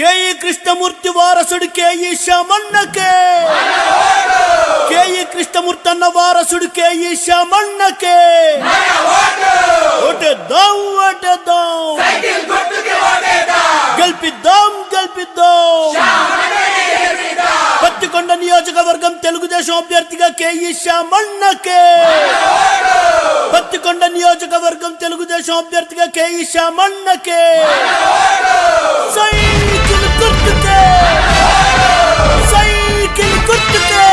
K E Krishnamurthy వారసుడు K E శామన్నకే, K E Krishnamurthy అన్న వారసుడు కేఈ శామన్నకే ఓటేద్దాం, ఓటేద్దాం, గెలిపిద్దాం, గెలిపిద్దాం. పత్తికొండ నియోజకవర్గం తెలుగుదేశం అభ్యర్థిగా కేఈ శామన్నకే, పత్తికొండ నియోజకవర్గం తెలుగుదేశం అభ్యర్థిగా కేఈ శామన్నకే. సైకిల్ గుర్తుకే, సైకిల్ గుర్తుకే.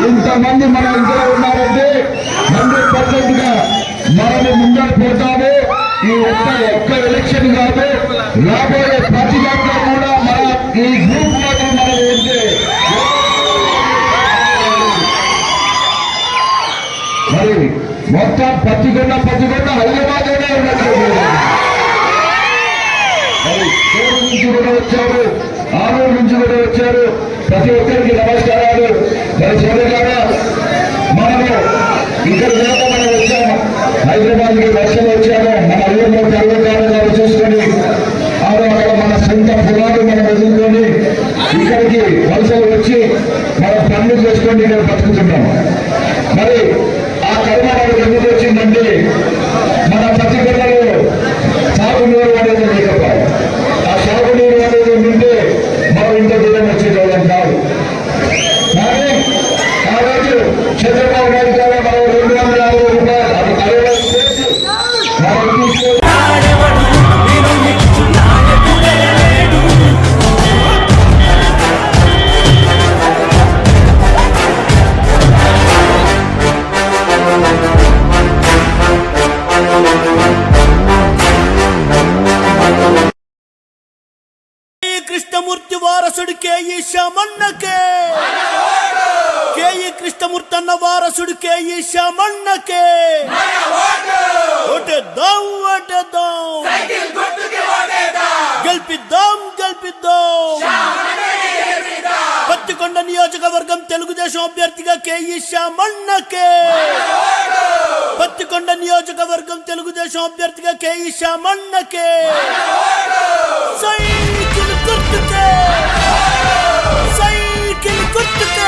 ఇంతమంది మన ఇంట్లో ఉన్నారంటే 100% గా మనల్ని ముందర పోతాము. ఈ ఒక్క ఎలక్షన్ కాదు, రాబోయే ప్రతి దాంట్లో కూడా మన ఈ గ్రూప్ మాత్రం మనం ఉంటే మరి మొత్తం పత్తికొండ హైదరాబాద్ ఉన్నట్టు మరి పేరు నుంచి కూడా వచ్చారు, ఆరూరు నుంచి కూడా వచ్చారు. ప్రతి ఒక్కరికి నమస్కారాలు. మరి సోదరులారా, మనము ఇక్కడ దాకా మనం వచ్చాము, హైదరాబాద్కి వర్షం వచ్చాము. మన ఊళ్ళో పర్వకాలు చూసుకొని అక్కడ మన సొంత పొలాలు మనం వదులుకొని ఇక్కడికి వలసలు వచ్చి మన పనులు చేసుకొని ఇక్కడ బతుకుతున్నాం. మరి ఆ కర్మ మనకు ఎందుకు వచ్చిందంటే మన పత్తికొండలో సాగునీరు అనేది లేకపోయి, ఆ సాగునీరు అనేది ఉంటే మనం ఇంత దూరం వచ్చేటోళ్ళం కాదు. కానీ ఆ రోజు చంద్రబాబు నాయుడు గారు మనం 250 రూపాయలు అది కలవడం చేసి మనం తీసుకొని కృష్ణమూర్తి వారసుడు కేఈ శామన్నకే, కేఈ కృష్ణమూర్తి అన్న వారసుడు కేఈ శామన్నకే ఓటేద్దాం, ఓటేద్దాం, గెలిపిద్దాం, గెలిపిద్దాం. పత్తికొండ నియోజకవర్గం తెలుగుదేశం అభ్యర్థిగా కేఈ శామన్నకే, పత్తికొండ నియోజకవర్గం తెలుగుదేశం అభ్యర్థిగా కేఈ శామన్నకే. సైకిల్ గుర్తుకే, సైకిల్ గుర్తుకే.